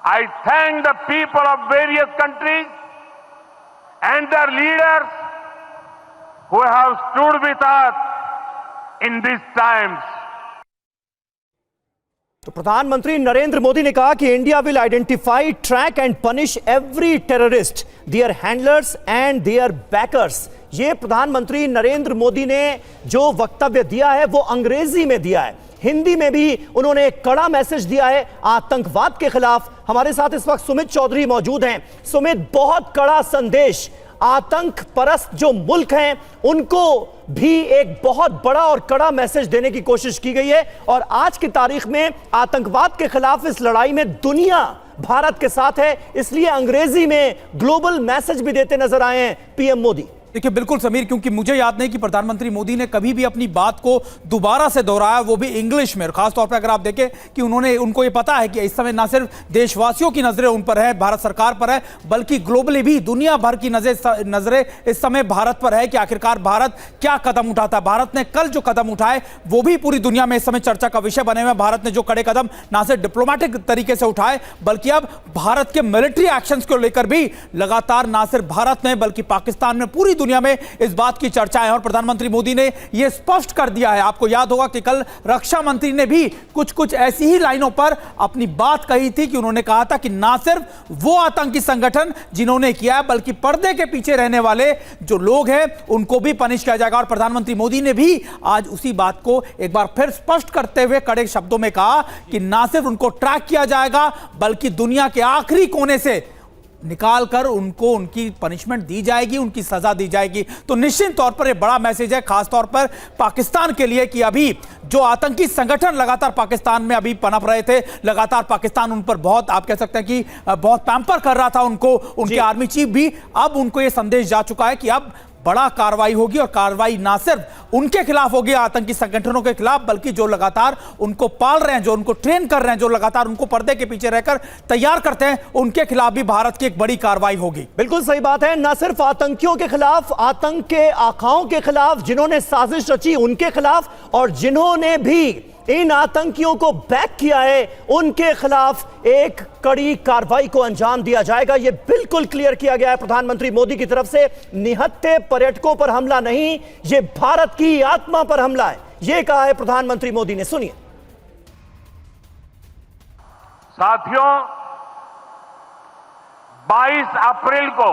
I thank the people of various countries and their leaders who have stood with us in these times. तो प्रधानमंत्री नरेंद्र मोदी ने कहा कि India will identify, track and punish every terrorist, their handlers and their backers. ये प्रधानमंत्री नरेंद्र मोदी ने जो वक्तव्य दिया है वो अंग्रेजी में दिया है, हिंदी में भी उन्होंने एक कड़ा मैसेज दिया है आतंकवाद के खिलाफ। हमारे साथ इस वक्त सुमित चौधरी मौजूद हैं। सुमित, बहुत कड़ा संदेश, आतंक परस्त जो मुल्क हैं उनको भी एक बहुत बड़ा और कड़ा मैसेज देने की कोशिश की गई है। और आज की तारीख में आतंकवाद के खिलाफ इस लड़ाई में दुनिया भारत के साथ है, इसलिए अंग्रेजी में ग्लोबल मैसेज भी देते नजर आए हैं पीएम मोदी। देखिए बिल्कुल समीर, क्योंकि मुझे याद नहीं कि प्रधानमंत्री मोदी ने कभी भी अपनी बात को दोबारा से दोहराया, वो भी इंग्लिश में। और खासतौर पर अगर आप देखें कि उनको ये पता है कि इस समय ना सिर्फ देशवासियों की नजरें उन पर है, भारत सरकार पर है, बल्कि ग्लोबली भी दुनिया भर की नजरें इस समय भारत पर है कि आखिरकार भारत क्या कदम उठाता है। भारत ने कल जो कदम उठाए वो भी पूरी दुनिया में इस समय चर्चा का विषय बने हुए हैं। भारत ने जो कड़े कदम ना सिर्फ डिप्लोमेटिक तरीके से उठाए, बल्कि अब भारत के मिलिट्री एक्शंस को लेकर भी लगातार ना सिर्फ भारत में बल्कि पाकिस्तान में, पूरी दुनिया में इस बात की चर्चा है। और प्रधानमंत्री मोदी ने यह स्पष्ट कर दिया है, आपको याद होगा कि कल रक्षा मंत्री ने भी कुछ ऐसी ही लाइनों पर अपनी बात कही थी कि उन्होंने कहा था कि ना सिर्फ वो आतंकी संगठन जिन्होंने किया है, बल्कि पर्दे के पीछे रहने वाले जो लोग हैं उनको भी पनिश किया जाएगा। और प्रधानमंत्री मोदी ने भी आज उसी बात को एक बार फिर स्पष्ट करते हुए कड़े शब्दों में कहा कि ना सिर्फ उनको ट्रैक किया जाएगा, बल्कि दुनिया के आखिरी कोने से निकाल कर उनको उनकी पनिशमेंट दी जाएगी, उनकी सजा दी जाएगी। तो निश्चित तौर पर यह बड़ा मैसेज है, खासतौर पर पाकिस्तान के लिए, कि अभी जो आतंकी संगठन लगातार पाकिस्तान में अभी पनप रहे थे, लगातार पाकिस्तान उन पर बहुत, आप कह सकते हैं कि बहुत पैम्पर कर रहा था उनको, उनके आर्मी चीफ भी। अब उनको यह संदेश जा चुका है कि अब बड़ा कार्रवाई होगी, और कार्रवाई ना सिर्फ उनके खिलाफ होगी, आतंकी संगठनों के खिलाफ, बल्कि जो लगातार उनको पाल रहे हैं, जो उनको ट्रेन कर रहे हैं, जो लगातार उनको पर्दे के पीछे रहकर तैयार करते हैं, उनके खिलाफ भी भारत की एक बड़ी कार्रवाई होगी। बिल्कुल सही बात है, ना सिर्फ आतंकियों के खिलाफ, आतंक के आकाओं के खिलाफ, जिन्होंने साजिश रची उनके खिलाफ, और जिन्होंने भी इन आतंकियों को बैक किया है उनके खिलाफ एक कड़ी कार्रवाई को अंजाम दिया जाएगा। यह बिल्कुल क्लियर किया गया है प्रधानमंत्री मोदी की तरफ से। निहत्थे पर्यटकों पर हमला नहीं, यह भारत की आत्मा पर हमला है, यह कहा है प्रधानमंत्री मोदी ने। सुनिए। साथियों, 22 अप्रैल को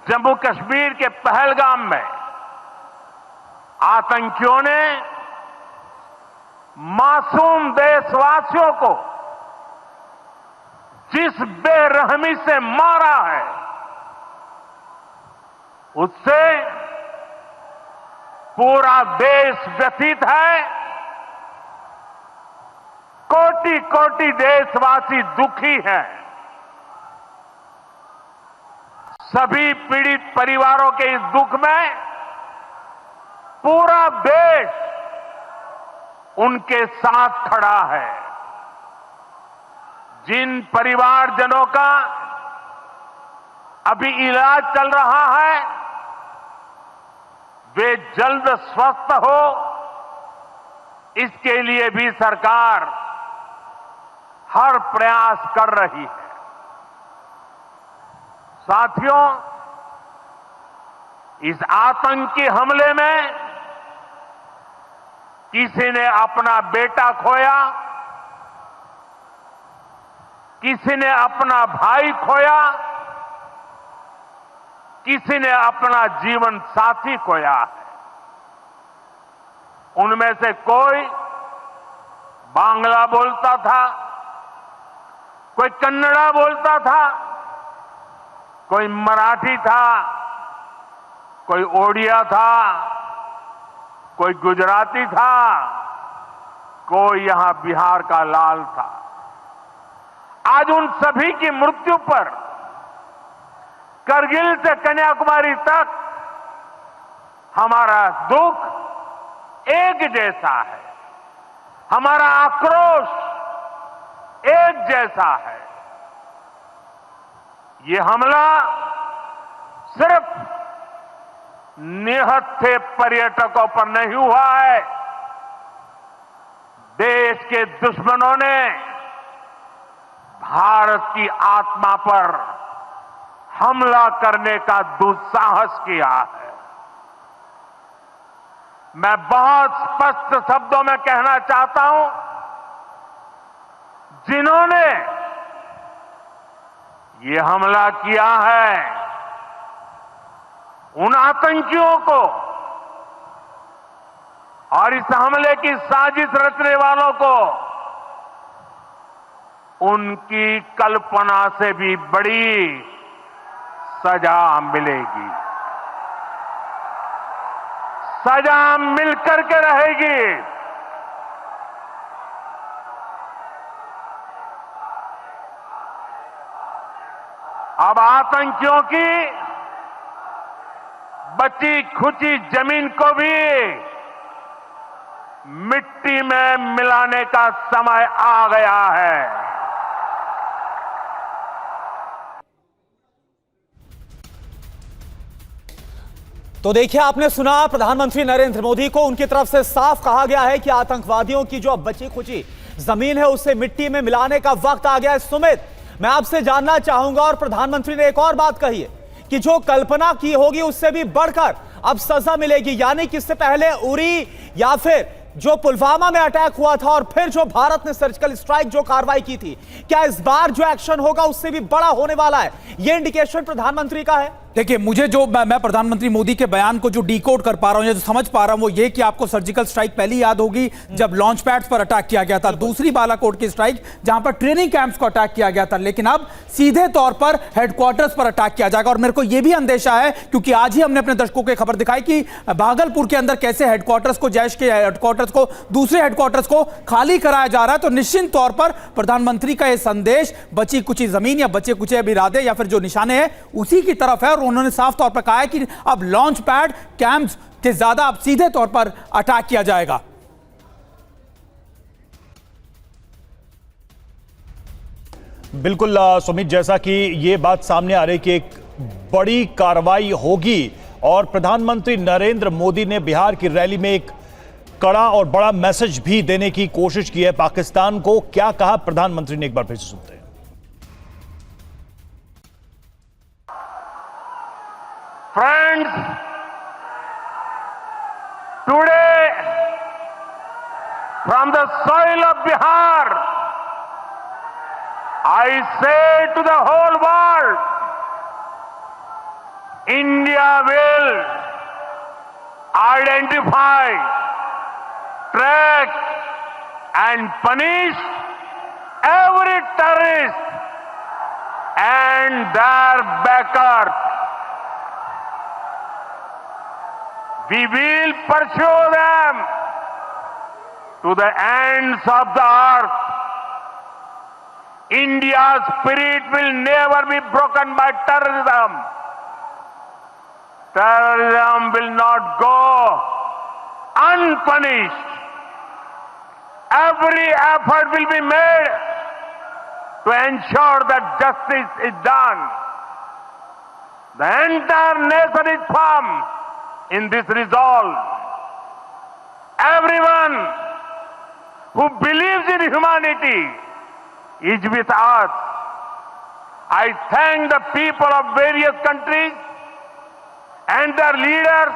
जम्मू कश्मीर के पहलगाम में आतंकियों ने मासूम देशवासियों को जिस बेरहमी से मारा है, उससे पूरा देश व्यथित है। कोटि कोटि देशवासी दुखी हैं। सभी पीड़ित परिवारों के इस दुख में पूरा देश उनके साथ खड़ा है। जिन परिवारजनों का अभी इलाज चल रहा है, वे जल्द स्वस्थ हो, इसके लिए भी सरकार हर प्रयास कर रही है। साथियों, इस आतंकी हमले में किसी ने अपना बेटा खोया, किसी ने अपना भाई खोया, किसी ने अपना जीवन साथी खोया है। उनमें से कोई बांग्ला बोलता था, कोई कन्नड़ा बोलता था, कोई मराठी था, कोई ओडिया था, कोई गुजराती था, कोई यहां बिहार का लाल था। आज उन सभी की मृत्यु पर करगिल से कन्याकुमारी तक हमारा दुख एक जैसा है, हमारा आक्रोश एक जैसा है। ये हमला सिर्फ निहत्थे पर्यटकों पर नहीं हुआ है। देश के दुश्मनों ने भारत की आत्मा पर हमला करने का दुस्साहस किया है। मैं बहुत स्पष्ट शब्दों में कहना चाहता हूं, जिन्होंने ये हमला किया है, उन आतंकियों को और इस हमले की साजिश रचने वालों को उनकी कल्पना से भी बड़ी सजा मिलेगी। सजा मिलकर के रहेगी। अब आतंकियों की बची खुची जमीन को भी मिट्टी में मिलाने का समय आ गया है। तो देखिए, आपने सुना प्रधानमंत्री नरेंद्र मोदी को, उनकी तरफ से साफ कहा गया है कि आतंकवादियों की जो अब बची खुची जमीन है उसे मिट्टी में मिलाने का वक्त आ गया है। सुमित, मैं आपसे जानना चाहूंगा, और प्रधानमंत्री ने एक और बात कही है कि जो कल्पना की होगी उससे भी बढ़कर अब सजा मिलेगी, यानी कि इससे पहले उरी या फिर जो पुलवामा में अटैक हुआ था और फिर जो भारत ने सर्जिकल स्ट्राइक जो कार्रवाई की थी, क्या इस बार जो एक्शन होगा उससे भी बड़ा होने वाला है? यह इंडिकेशन प्रधानमंत्री का है। देखिए, मुझे जो मैं प्रधानमंत्री मोदी के बयान को जो डिकोड कर पा रहा हूं या जो समझ पा रहा हूं वो ये कि आपको सर्जिकल स्ट्राइक पहली याद होगी जब लॉन्च पैड्स पर अटैक किया गया था, दूसरी बालाकोट की स्ट्राइक जहां पर ट्रेनिंग कैंप्स को अटैक किया गया था, लेकिन अब सीधे तौर पर हेडक्वार्टर्स पर अटैक किया जाएगा। और मेरे को यह भी अंदेशा है, क्योंकि आज ही हमने अपने दर्शकों को खबर दिखाई कि भागलपुर के अंदर कैसे हेडक्वार्टर्स को, जैश के हेडक्वार्टर्स को, दूसरे हेडक्वार्टर्स को खाली कराया जा रहा है। तो निश्चित तौर पर प्रधानमंत्री का यह संदेश बची कुची जमीन या बचे कुचे इरादे या फिर जो निशाने हैं उसी की तरफ है। और उन्होंने साफ तौर पर कहा है कि अब लॉन्च पैड कैंप्स के ज्यादा अब सीधे तौर पर अटैक किया जाएगा। बिल्कुल सुमित, जैसा कि ये बात सामने आ रही कि एक बड़ी कार्रवाई होगी और प्रधानमंत्री नरेंद्र मोदी ने बिहार की रैली में एक कड़ा और बड़ा मैसेज भी देने की कोशिश की है पाकिस्तान को। क्या कहा प्रधानमंत्री ने, एक बार फिर से सुनते हैं। Friends, today from the soil of Bihar, I say to the whole world, India will identify, track and punish every terrorist and their backers. We will pursue them to the ends of the earth. India's spirit will never be broken by terrorism. Terrorism will not go unpunished. Every effort will be made to ensure that justice is done. The entire nation is firm in this resolve. Everyone who believes in humanity is with us. I thank the people of various countries and their leaders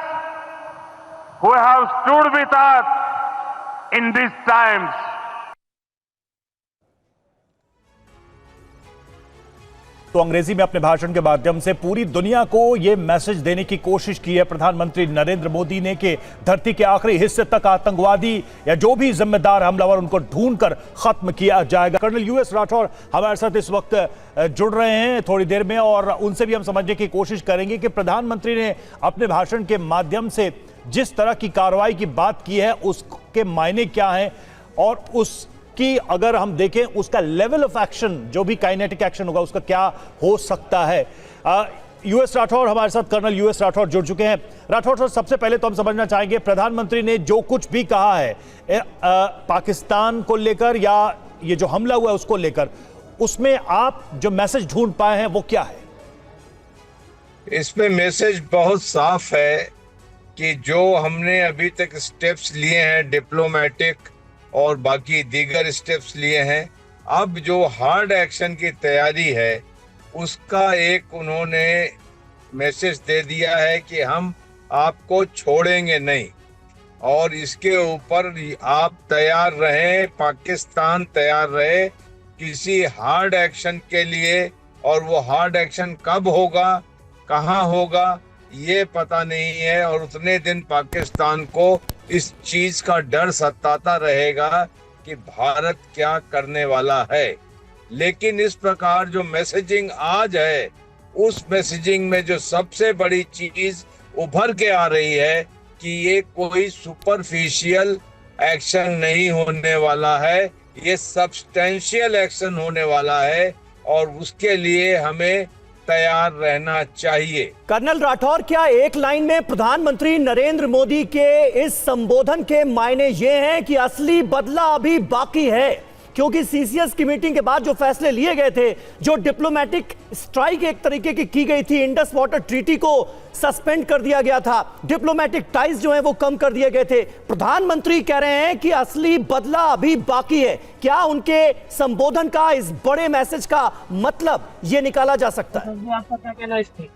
who have stood with us in these times. तो अंग्रेजी में अपने भाषण के माध्यम से पूरी दुनिया को यह मैसेज देने की कोशिश की है प्रधानमंत्री नरेंद्र मोदी ने कि धरती के आखिरी हिस्से तक आतंकवादी या जो भी जिम्मेदार हमलावर उनको ढूंढकर खत्म किया जाएगा। कर्नल यूएस राठौर हमारे साथ इस वक्त जुड़ रहे हैं थोड़ी देर में, और उनसे भी हम समझने की कोशिश करेंगे कि प्रधानमंत्री ने अपने भाषण के माध्यम से जिस तरह की कार्रवाई की बात की है उसके मायने क्या है, और उस कि अगर हम देखें उसका लेवल ऑफ एक्शन, जो भी काइनेटिक एक्शन होगा उसका क्या हो सकता है। यूएस राठौर हमारे साथ, कर्नल यूएस राठौर जुड़ चुके हैं। राठौर साहब, सबसे पहले तो हम समझना चाहेंगे प्रधानमंत्री ने जो कुछ भी कहा है पाकिस्तान को लेकर या ये जो हमला हुआ है उसको लेकर, उसमें आप जो मैसेज ढूंढ पाए हैं वो क्या है? इसमें मैसेज बहुत साफ है कि जो हमने अभी तक स्टेप्स लिए हैं, डिप्लोमेटिक और बाकी दीगर स्टेप्स लिए हैं, अब जो हार्ड एक्शन की तैयारी है उसका एक उन्होंने मैसेज दे दिया है कि हम आपको छोड़ेंगे नहीं, और इसके ऊपर आप तैयार रहें, पाकिस्तान तैयार रहे किसी हार्ड एक्शन के लिए। और वो हार्ड एक्शन कब होगा, कहाँ होगा, ये पता नहीं है। और उतने दिन पाकिस्तान को इस चीज का डर सताता रहेगा कि भारत क्या करने वाला है। लेकिन इस प्रकार जो मैसेजिंग आज है, उस मैसेजिंग में जो सबसे बड़ी चीज उभर के आ रही है कि ये कोई सुपरफिशियल एक्शन नहीं होने वाला है, ये सब्सटेंशियल एक्शन होने वाला है, और उसके लिए हमें तैयार रहना चाहिए। कर्नल राठौर, क्या एक लाइन में प्रधानमंत्री नरेंद्र मोदी के इस संबोधन के मायने ये हैं कि असली बदला अभी बाकी है? क्योंकि सीसीएस की मीटिंग के बाद जो फैसले लिए गए थे, जो डिप्लोमेटिक स्ट्राइक एक तरीके की गई थी, इंडस वाटर ट्रीटी को सस्पेंड कर दिया गया था, डिप्लोमेटिक टाइज जो है वो कम कर दिए गए थे। प्रधानमंत्री कह रहे हैं कि असली बदला अभी बाकी है। क्या उनके संबोधन का, इस बड़े मैसेज का मतलब ये निकाला जा सकता है? आपका क्या कहना है इस पे?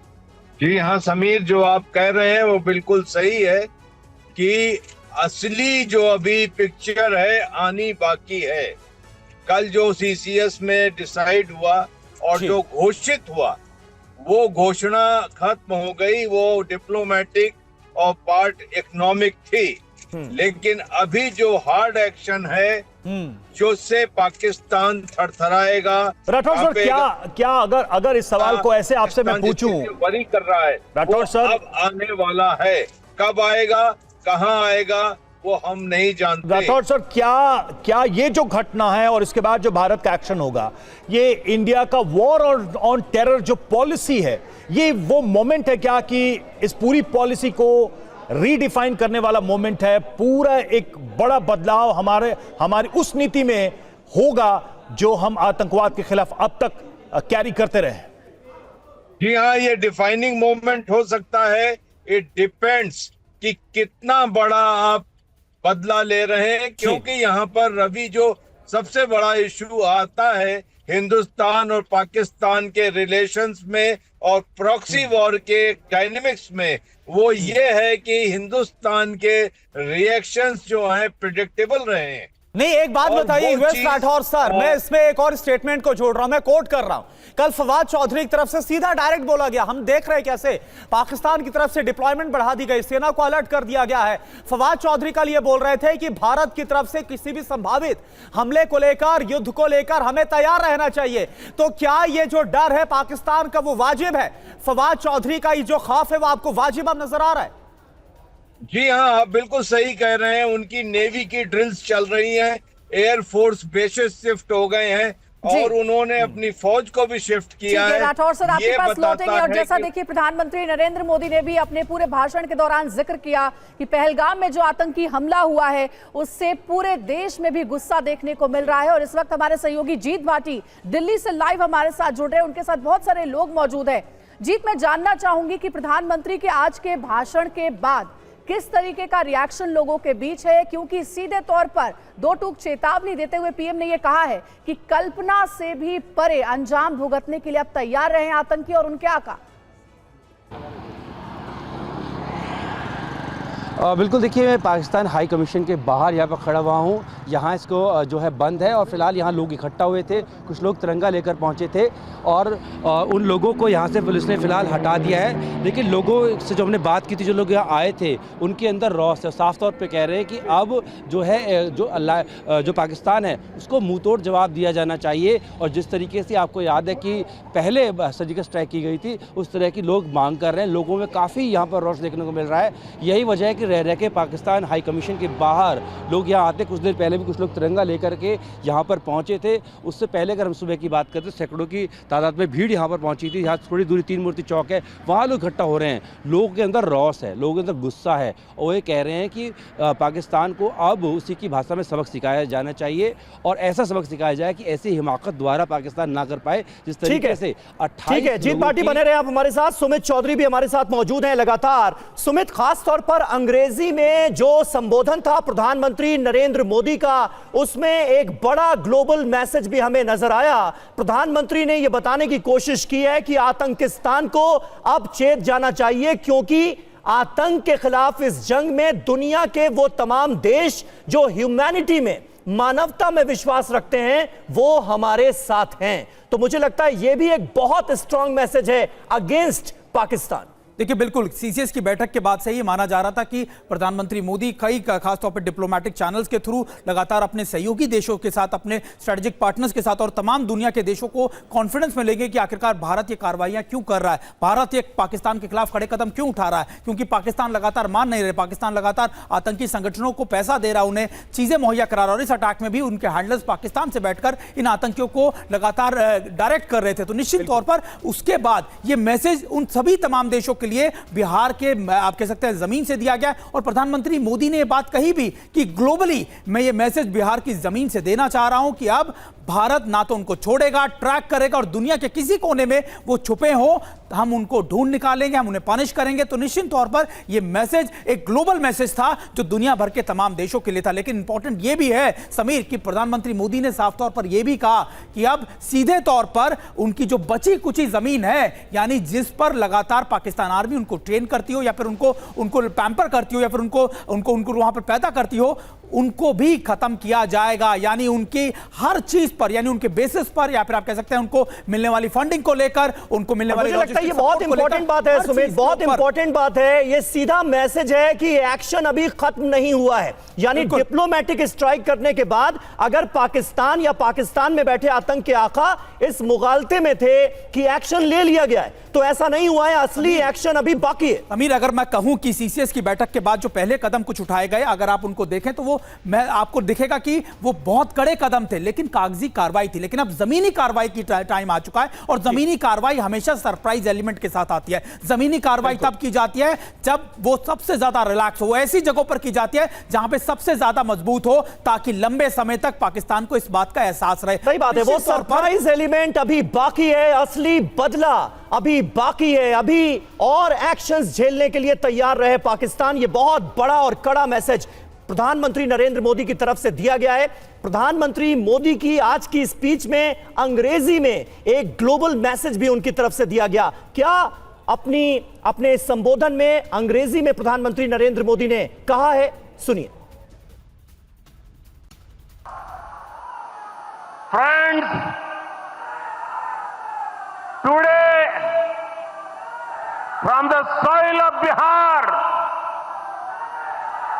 जी हाँ समीर, जो आप कह रहे हैं वो बिल्कुल सही है कि असली जो अभी पिक्चर है आनी बाकी है। कल जो सीसीएस में डिसाइड हुआ और जो घोषित हुआ, वो घोषणा खत्म हो गई, वो डिप्लोमेटिक और पार्ट इकोनॉमिक थी। लेकिन अभी जो हार्ड एक्शन है, जो से पाकिस्तान थरथराएगा। राठौर सर, क्या अगर इस सवाल को ऐसे आपसे मैं पूछूं, वरी कर रहा है राठौर सर, अब आने वाला है, कब आएगा, कहां आएगा, वो हम नहीं जानते। राठौर सर, क्या ये जो घटना है और इसके बाद जो भारत का एक्शन होगा, ये इंडिया का वॉर ऑन टेरर जो पॉलिसी है, ये वो मोमेंट है क्या कि इस पूरी पॉलिसी को रीडिफाइन करने वाला मोमेंट है? पूरा एक बड़ा बदलाव हमारी उस नीति में होगा जो हम आतंकवाद के खिलाफ अब तक कैरी करते रहे? जी हाँ, ये डिफाइनिंग मोमेंट हो सकता है। इट डिपेंड्स कि कितना बड़ा आप बदला ले रहे हैं, क्योंकि यहाँ पर रवि जो सबसे बड़ा इशू आता है हिंदुस्तान और पाकिस्तान के रिलेशंस में और प्रॉक्सी वॉर के डायनेमिक्स में, वो ये है कि हिंदुस्तान के रिएक्शंस जो हैं प्रिडिक्टेबल रहे हैं। नहीं, एक बात बताइए यूएस राठौर सर, मैं इसमें एक और स्टेटमेंट को जोड़ रहा हूं, मैं कोट कर रहा हूं। कल फवाद चौधरी की तरफ से सीधा डायरेक्ट बोला गया, हम देख रहे हैं कैसे पाकिस्तान की तरफ से डिप्लॉयमेंट बढ़ा दी गई, सेना को अलर्ट कर दिया गया है। फवाद चौधरी कल ये बोल रहे थे कि भारत की तरफ से किसी भी संभावित हमले को लेकर, युद्ध को लेकर हमें तैयार रहना चाहिए। तो क्या ये जो डर है पाकिस्तान का वो वाजिब है? फवाद चौधरी का ये जो खौफ है वो आपको वाजिब अब नजर आ रहा है? जी हाँ, आप बिल्कुल सही कह रहे हैं। उनकी नेवी की ड्रिल्स चल रही हैं, एयरफोर्स बेसेस शिफ्ट हो गए हैं और उन्होंने अपनी फौज को भी शिफ्ट किया है। राठौर सर, आपके पास लौटेंगे। और जैसा कि देखिए, प्रधानमंत्री नरेंद्र मोदी ने भी अपने पूरे भाषण के दौरान जिक्र किया कि पहलगाम में जो आतंकी हमला हुआ है उससे पूरे देश में भी गुस्सा देखने को मिल रहा है। और इस वक्त हमारे सहयोगी जीत भाटी दिल्ली से लाइव हमारे साथ जुड़ रहे हैं, उनके साथ बहुत सारे लोग मौजूद हैं। जीत, मैं जानना चाहूंगी कि प्रधानमंत्री के आज के भाषण के बाद किस तरीके का रिएक्शन लोगों के बीच है, क्योंकि सीधे तौर पर दो टूक चेतावनी देते हुए पीएम ने यह कहा है कि कल्पना से भी परे अंजाम भुगतने के लिए अब तैयार रहे आतंकी और उनके आका। बिल्कुल, देखिए मैं पाकिस्तान हाई कमीशन के बाहर यहाँ पर खड़ा हुआ हूँ। यहाँ इसको जो है बंद है और फिलहाल यहाँ लोग इकट्ठा हुए थे, कुछ लोग तिरंगा लेकर पहुँचे थे और उन लोगों को यहाँ से पुलिस ने फिलहाल हटा दिया है। लेकिन लोगों से जो हमने बात की थी, जो लोग यहाँ आए थे, उनके अंदर रौस है, साफ तौर पे कह रहे हैं कि अब जो है जो पाकिस्तान है उसको मुँह तोड़ जवाब दिया जाना चाहिए। और जिस तरीके से आपको याद है कि पहले सर्जिकल स्ट्राइक की गई थी, उस तरह की लोग मांग कर रहे हैं। लोगों में काफ़ी यहाँ पर रौस देखने को मिल रहा है। यही वजह है कि रह के पाकिस्तान हाई कमीशन के बाहर लोग यहाँ आते। कुछ देर पहले भी कुछ लोग तिरंगा लेकर के यहाँ पर पहुँचे थे। उससे पहले अगर हम सुबह की बात करते, सैकड़ों की तादाद में भीड़ यहाँ पर पहुँची थी। यहाँ थोड़ी दूरी तीन मूर्ति चौक है, वहाँ लोग इकट्ठा हो रहे हैं। लोगों के अंदर रौस है, लोगों के अंदर गुस्सा है और वो ये कह रहे हैं कि पाकिस्तान को अब उसी की भाषा में सबक सिखाया जाना चाहिए और ऐसा सबक सिखाया जाए कि ऐसी हिमाकत द्वारा पाकिस्तान ना कर पाए जिस तरीके से 28। ठीक है, जीत भाटी बने रहे आप हमारे साथ। सुमित चौधरी भी हमारे साथ मौजूद हैं लगातार। सुमित, खास तौर पर अंग्रेज अंग्रेजी में जो संबोधन था प्रधानमंत्री नरेंद्र मोदी का, उसमें एक बड़ा ग्लोबल मैसेज भी हमें नजर आया। प्रधानमंत्री ने यह बताने की कोशिश की है कि आतंकिस्तान को अब चेत जाना चाहिए, क्योंकि आतंक के खिलाफ इस जंग में दुनिया के वो तमाम देश जो ह्यूमैनिटी में, मानवता में विश्वास रखते हैं, वो हमारे साथ हैं। तो मुझे लगता है यह भी एक बहुत स्ट्रांग मैसेज है अगेंस्ट पाकिस्तान। देखिए, बिल्कुल सीसीएस की बैठक के बाद से ही माना जा रहा था कि प्रधानमंत्री मोदी कई खासतौर पर डिप्लोमेटिक चैनल्स के थ्रू लगातार अपने सहयोगी देशों के साथ, अपने स्ट्रेटेजिक पार्टनर्स के साथ और तमाम दुनिया के देशों को कॉन्फिडेंस में लेंगे कि आखिरकार भारत ये कार्रवाइयां क्यों कर रहा है, भारत ये पाकिस्तान के खिलाफ खड़े कदम क्यों उठा रहा है, क्योंकि पाकिस्तान लगातार मान नहीं रहे, पाकिस्तान लगातार आतंकी संगठनों को पैसा दे रहा है, उन्हें चीजें मुहैया करा रहा है। और इस अटैक में भी उनके हैंडलर्स पाकिस्तान से बैठकर इन आतंकियों को लगातार डायरेक्ट कर रहे थे। तो निश्चित तौर पर उसके बाद ये मैसेज उन सभी तमाम देशों के लिए बिहार के, आप कह सकते हैं, जमीन से दिया गया। और प्रधानमंत्री मोदी ने यह बात कही भी कि ग्लोबली मैं ये मैसेज बिहार की जमीन से देना चाह रहा हूं कि अब भारत ना तो उनको छोड़ेगा, ट्रैक करेगा, और दुनिया के किसी कोने में वो छुपे हो हम उनको ढूंढ निकालेंगे, हम उन्हें पनिश करेंगे। तो निश्चित तौर पर यह मैसेज एक ग्लोबल मैसेज था जो दुनिया भर के तमाम देशों के लिए था। लेकिन इंपॉर्टेंट यह भी है समीर कि प्रधानमंत्री मोदी ने साफ तौर पर यह भी कहा कि अब सीधे तौर पर उनकी जो बची कुची जमीन है, यानी जिस पर लगातार पाकिस्तान आर्मी उनको ट्रेन करती हो या फिर उनको पैम्पर करती हो या फिर उनको वहां पर पैदा करती हो, उनको भी खत्म किया जाएगा। यानी उनकी हर चीज पर, यानी उनके बेसिस पर, या फिर आप कह सकते हैं उनको मिलने वाली फंडिंग को लेकर, उनको मिलने वाली, मुझे लगता है ये बहुत इंपॉर्टेंट बात है सुमित, बहुत इंपॉर्टेंट बात है। ये सीधा मैसेज है कि एक्शन अभी खत्म नहीं हुआ है। यानी डिप्लोमेटिक स्ट्राइक करने के बाद अगर पाकिस्तान या पाकिस्तान में बैठे आतंक के आका इस मुगालते में थे कि एक्शन ले लिया गया है, तो ऐसा नहीं हुआ है, असली एक्शन अभी बाकी है। अमीर, अगर मैं कहूं कि सीसीएस की बैठक के बाद जो पहले कदम कुछ उठाए गए, अगर आप उनको देखें तो वो आपको दिखेगा कि वो बहुत कड़े कदम थे, लेकिन कागजी कार्रवाई थी। लेकिन अब जमीनी कार्रवाई की टाइम आ चुका है, और जमीनी कार्रवाई हमेशा सरप्राइज एलिमेंट के साथ आती है। जमीनी कार्रवाई तब की जाती है जब वो सबसे ज्यादा रिलैक्स हो, ऐसी जगहों पर की जाती है जहां पे सबसे ज्यादा मजबूत हो, ताकि लंबे समय तक पाकिस्तान को इस बात का एहसास रहे। सही बात है, वो सरप्राइज एलिमेंट अभी बाकी है, असली बदला अभी बाकी है, अभी और एक्शंस झेलने के लिए तैयार रहे पाकिस्तान। ये बहुत बड़ा और कड़ा मैसेज प्रधानमंत्री नरेंद्र मोदी की तरफ से दिया गया है। प्रधानमंत्री मोदी की आज की स्पीच में अंग्रेजी में एक ग्लोबल मैसेज भी उनकी तरफ से दिया गया। क्या अपने संबोधन में अंग्रेजी में प्रधानमंत्री नरेंद्र मोदी ने कहा है, सुनिए। Friends, today from the soil of Bihar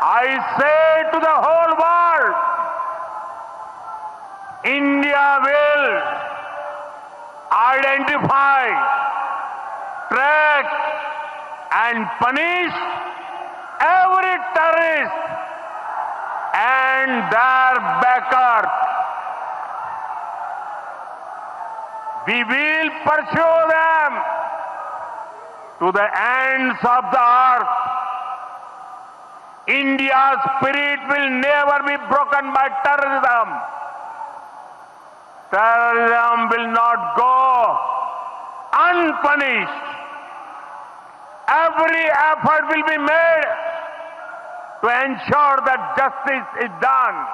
I say to the whole world, India will identify, track and punish every terrorist and their backers. We will pursue them to the ends of the earth. India's spirit will never be broken by terrorism. Terrorism will not go unpunished. Every effort will be made to ensure that justice is done.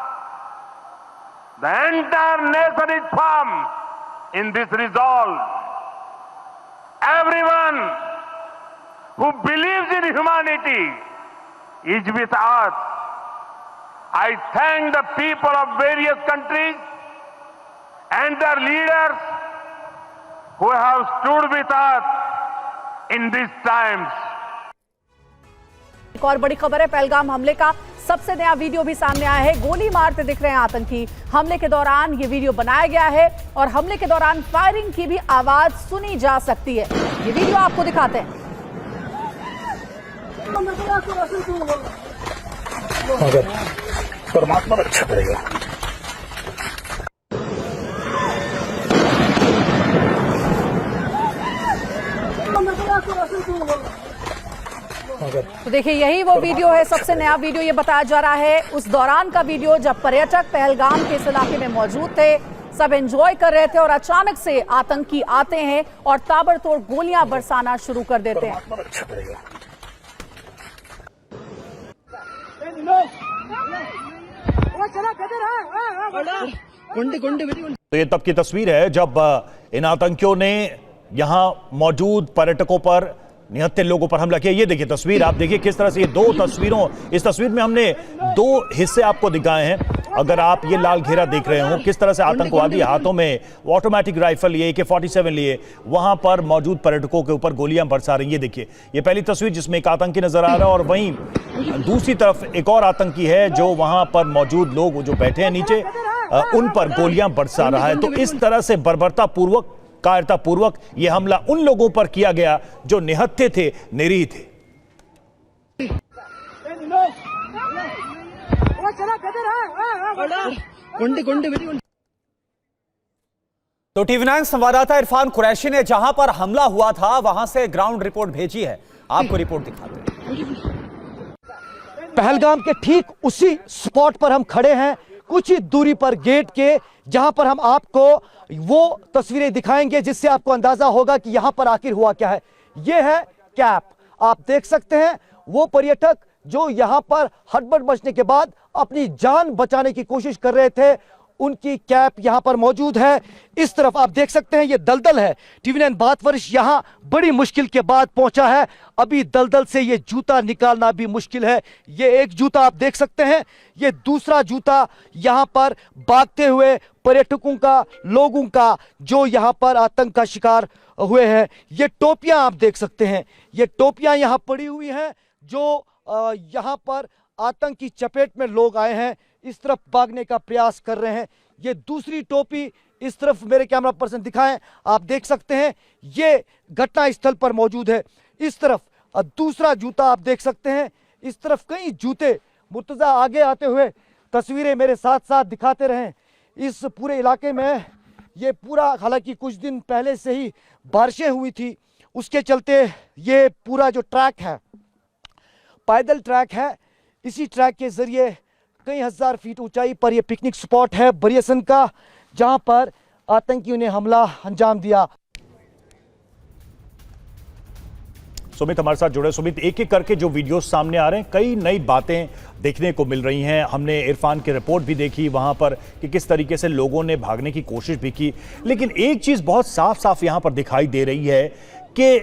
The entire nation is firm in this resolve. Everyone who believes in humanity is with us. I thank the people of various countries and their leaders who have stood with us in these times. एक और बड़ी खबर है, पहलगाम हमले का सबसे नया video भी सामने आया है। गोली मारते दिख रहे हैं आतंकी। हमले के दौरान ये वीडियो बनाया गया है और हमले के दौरान फायरिंग की भी आवाज सुनी जा सकती है। ये वीडियो आपको दिखाते हैं। परमात्मा रक्षा करेगा। तो देखिए, यही वो वीडियो है, सबसे नया वीडियो ये बताया जा रहा है उस दौरान का वीडियो जब पर्यटक पहलगाम के इस इलाके में मौजूद थे, सब एंजॉय कर रहे थे और अचानक से आतंकी आते हैं और ताबड़तोड़ गोलियां बरसाना शुरू कर देते हैं। तो ये तब की तस्वीर है जब इन आतंकियों ने यहां मौजूद पर्यटकों पर, निहत्थे लोगों पर हमला किया। ये देखिए तस्वीर, आप देखिए किस तरह से ये दो तस्वीरों, इस तस्वीर में हमने दो हिस्से आपको दिखाए हैं। अगर आप ये लाल घेरा देख रहे हो, किस तरह से आतंकवादी हाथों में ऑटोमेटिक राइफल लिए, AK-47 लिए, वहां पर मौजूद पर्यटकों के ऊपर गोलियां बरसा रही है। ये देखिए, ये पहली तस्वीर जिसमें एक आतंकी नजर आ रहा है और वहीं दूसरी तरफ एक और आतंकी है जो वहां पर मौजूद लोग जो बैठे हैं नीचे, उन पर गोलियां बरसा रहा है। तो इस तरह से बर्बरतापूर्वक, कायरतापूर्वक यह हमला उन लोगों पर किया गया जो निहत्थे थे, निरीह थे। तो TV9 संवाददाता इरफान कुरैशी ने जहां पर हमला हुआ था वहां से ग्राउंड रिपोर्ट भेजी है, आपको रिपोर्ट दिखाते हैं। पहलगाम के ठीक उसी स्पॉट पर हम खड़े हैं, कुछ ही दूरी पर गेट के, जहां पर हम आपको वो तस्वीरें दिखाएंगे जिससे आपको अंदाजा होगा कि यहां पर आखिर हुआ क्या है। यह है कैप, आप देख सकते हैं वो पर्यटक जो यहां पर हड़बड़ मचने के बाद अपनी जान बचाने की कोशिश कर रहे थे, उनकी कैप यहां पर मौजूद है। इस तरफ आप देख सकते हैं ये दलदल है। TV9 भारतवर्ष यहां बड़ी मुश्किल के बाद पहुंचा है। अभी दलदल से ये जूता निकालना भी मुश्किल है। ये एक जूता आप देख सकते हैं, ये दूसरा जूता यहां पर भागते हुए पर्यटकों का, लोगों का जो यहां पर आतंक का शिकार हुए हैं। ये टोपियां आप देख सकते हैं, ये टोपियां यहां पड़ी हुई हैं जो यहां पर आतंक की चपेट में लोग आए हैं, इस तरफ भागने का प्रयास कर रहे हैं। ये दूसरी टोपी इस तरफ मेरे कैमरा पर्सन दिखाएं, आप देख सकते हैं ये घटना स्थल पर मौजूद है। इस तरफ दूसरा जूता आप देख सकते हैं, इस तरफ कई जूते। मुर्तजा आगे आते हुए तस्वीरें मेरे साथ साथ दिखाते रहें। इस पूरे इलाके में ये पूरा, हालांकि कुछ दिन पहले से ही बारिशें हुई थी, उसके चलते ये पूरा जो ट्रैक है पैदल ट्रैक है। इसी ट्रैक के जरिए कई हजार फीट ऊंचाई पर यह पिकनिक स्पॉट है बरियासन का, जहां पर आतंकियों ने हमला अंजाम दिया। सुमित हमारे साथ जुड़े। सुमित, एक एक करके जो वीडियोस सामने आ रहे हैं, कई नई बातें देखने को मिल रही हैं। हमने इरफान की रिपोर्ट भी देखी वहां पर कि किस तरीके से लोगों ने भागने की कोशिश भी की, लेकिन एक चीज बहुत साफ साफ यहां पर दिखाई दे रही है कि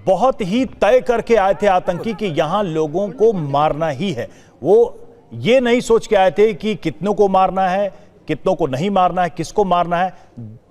बहुत ही तय करके आए थे आतंकी कि यहां लोगों को मारना ही है। वो ये नहीं सोच के आए थे कि कितनों को मारना है, कितनों को नहीं मारना है, किसको मारना है।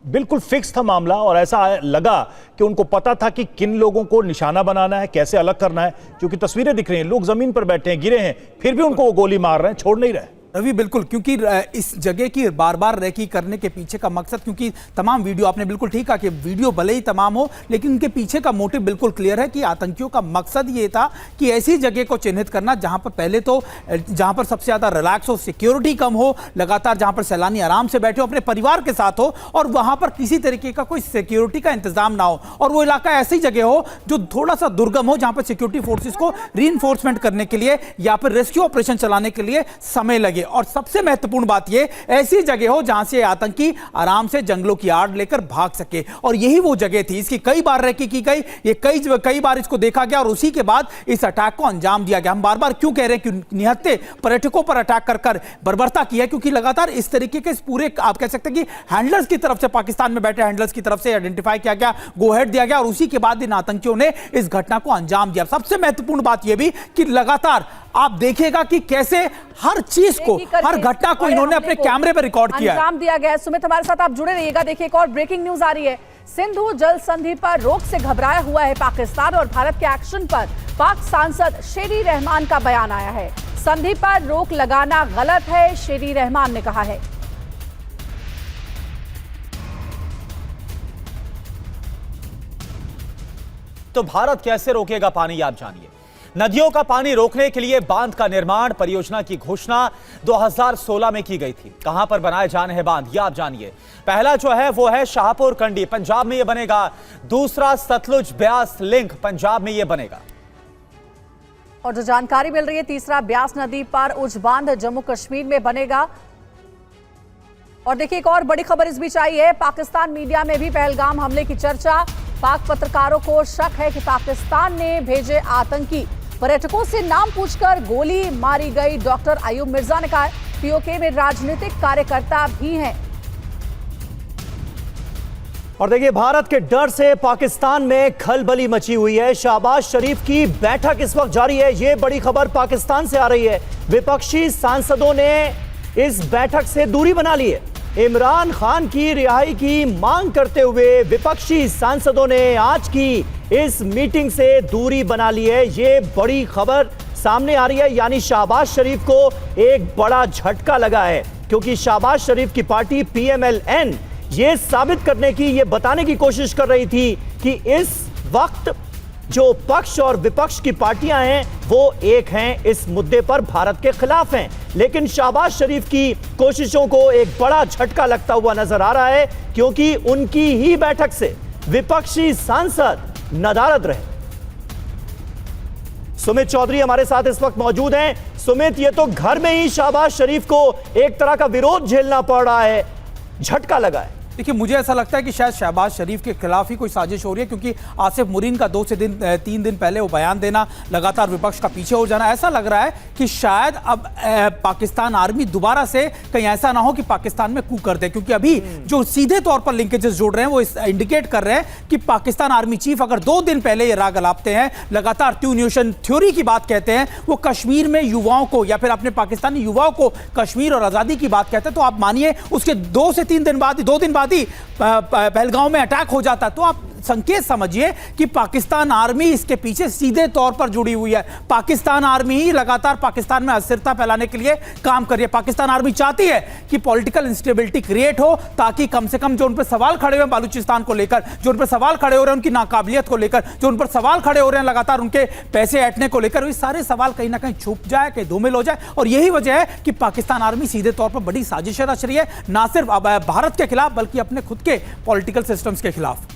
बिल्कुल फिक्स था मामला और ऐसा लगा कि उनको पता था कि किन लोगों को निशाना बनाना है, कैसे अलग करना है। क्योंकि तस्वीरें दिख रही हैं, लोग जमीन पर बैठे हैं, गिरे हैं, फिर भी उनको वो गोली मार रहे हैं, छोड़ नहीं रहे। रवि, बिल्कुल, क्योंकि इस जगह की बार बार रेकी करने के पीछे का मकसद, क्योंकि तमाम वीडियो, आपने बिल्कुल ठीक कहा कि वीडियो भले ही तमाम हो, लेकिन उनके पीछे का मोटिव बिल्कुल क्लियर है कि आतंकियों का मकसद ये था कि ऐसी जगह को चिन्हित करना जहां पर पहले तो, जहां पर सबसे ज्यादा रिलैक्स हो, सिक्योरिटी कम हो, लगातार जहां पर सैलानी आराम से बैठे हो, अपने परिवार के साथ हो, और वहां पर किसी तरीके का कोई सिक्योरिटी का इंतजाम ना हो, और वो इलाका ऐसी जगह हो जो थोड़ा सा दुर्गम हो, जहां पर सिक्योरिटी फोर्सेस को रीइंफोर्समेंट करने के लिए या फिर रेस्क्यू ऑपरेशन चलाने के लिए समय लगे। और सबसे महत्वपूर्ण बात यह, ऐसी जगह हो जहां से आतंकी आराम से जंगलों की आड़ लेकर भाग सके, और यही वो जगह थी। इसकी कई बार रेकी की गई, ये कई बार इसको देखा गया, और उसी के बाद इस अटैक को अंजाम दिया गया। हम बार बार क्यों कह रहे हैं कि निहत्थे पर्यटकों पर अटैक कर बर्बरता किया, क्योंकि लगातार इस तरीके के पूरे, आप कह सकते हैं कि हैंडलर्स की तरफ से, पाकिस्तान में बैठे हैंडलर्स की तरफ से आइडेंटिफाई किया गया, गो हेड दिया गया, और उसी के बाद इन आतंकियों ने इस घटना को अंजाम दिया। सबसे महत्वपूर्ण बात यह भी कि लगातार आप देखिएगा कि कैसे हर चीज को, हर घटना को इन्होंने अपने कैमरे पर रिकॉर्ड किया है, अंजाम दिया गया है। सुमित, हमारे साथ आप जुड़े रहिएगा। देखिए, एक और ब्रेकिंग न्यूज आ रही है। सिंधु जल संधि पर रोक से घबराया हुआ है पाकिस्तान, और भारत के एक्शन पर पाक सांसद शेरी रहमान का बयान आया है। संधि पर रोक लगाना गलत है, शेरी रहमान ने कहा है। तो भारत कैसे रोकेगा पानी, आप जानिए। नदियों का पानी रोकने के लिए बांध का निर्माण, परियोजना की घोषणा 2016 में की गई थी। कहां पर बनाए जाने हैं बांध, ये आप जानिए। पहला जो है वो है शाहपुर कंडी, पंजाब में ये बनेगा। दूसरा सतलुज ब्यास लिंक, पंजाब में ये बनेगा। और जो जानकारी मिल रही है, तीसरा ब्यास नदी पर उच्च बांध जम्मू कश्मीर में बनेगा। और देखिए, एक और बड़ी खबर इस बीच आई है। पाकिस्तान मीडिया में भी पहलगाम हमले की चर्चा। पाक पत्रकारों को शक है कि पाकिस्तान ने भेजे आतंकी। पर्यटकों से नाम पूछकर गोली मारी गई। डॉक्टर अयूब मिर्जा ने कहा कि पीओके में राजनीतिक कार्यकर्ता भी हैं। और देखिए, भारत के डर से पाकिस्तान में खलबली मची हुई है। शहबाज शरीफ की बैठक इस वक्त जारी है। यह बड़ी खबर पाकिस्तान से आ रही है। विपक्षी सांसदों ने इस बैठक से दूरी बना ली है। इमरान खान की रिहाई की मांग करते हुए विपक्षी सांसदों ने आज की इस मीटिंग से दूरी बना ली है। यह बड़ी खबर सामने आ रही है, यानी शहबाज शरीफ को एक बड़ा झटका लगा है, क्योंकि शहबाज शरीफ की पार्टी PMLN ये साबित करने की, ये बताने की कोशिश कर रही थी कि इस वक्त जो पक्ष और विपक्ष की पार्टियां हैं वो एक हैं, इस मुद्दे पर भारत के खिलाफ हैं। लेकिन शहबाज शरीफ की कोशिशों को एक बड़ा झटका लगता हुआ नजर आ रहा है, क्योंकि उनकी ही बैठक से विपक्षी सांसद नदारद रहे। सुमित चौधरी हमारे साथ इस वक्त मौजूद हैं। सुमित, ये तो घर में ही शहबाज शरीफ को एक तरह का विरोध झेलना पड़ रहा है, झटका लगा है। देखिए, मुझे ऐसा लगता है कि शायद शहबाज शरीफ के खिलाफ ही कोई साजिश हो रही है, क्योंकि आसिफ मुरीन का 2 से 3 दिन पहले वो बयान देना, लगातार विपक्ष का पीछे हो जाना, ऐसा लग रहा है कि शायद अब पाकिस्तान आर्मी दोबारा से कहीं ऐसा ना हो कि पाकिस्तान में कू कर दे। क्योंकि अभी जो सीधे तौर पर लिंकेजेस जोड़ रहे हैं वो इंडिकेट कर रहे हैं कि पाकिस्तान आर्मी चीफ अगर 2 दिन पहले ये राग अलापते हैं, लगातार ट्यूनिशन थ्योरी की बात कहते हैं, वो कश्मीर में युवाओं को या फिर अपने पाकिस्तानी युवाओं को कश्मीर और आज़ादी की बात कहते हैं, तो आप मानिए उसके 2 से 3 दिन बाद, 2 दिन बाद ही पहलगांव में अटैक हो जाता, तो आप संकेत समझिए कि पाकिस्तान आर्मी इसके पीछे सीधे तौर पर जुड़ी हुई है। पाकिस्तान आर्मी ही लगातार पाकिस्तान में अस्थिरता फैलाने के लिए काम कर रही है। पाकिस्तान आर्मी चाहती है कि पॉलिटिकल इंस्टेबिलिटी क्रिएट हो, ताकि कम से कम जो उन पर सवाल खड़े हुए हैं बलूचिस्तान को लेकर, जो उन पर सवाल खड़े हो रहे हैं उनकी नाकाबिलियत को लेकर, जो उन पर सवाल खड़े हो रहे हैं लगातार उनके पैसे ऐंठने को लेकर, ये सारे सवाल कहीं ना कहीं छुप जाए, कहीं धूमिल हो जाए। और यही वजह है कि पाकिस्तान आर्मी सीधे तौर पर बड़ी साजिशें रच रही है, ना सिर्फ भारत के खिलाफ बल्कि अपने खुद के पॉलिटिकल सिस्टम्स के खिलाफ।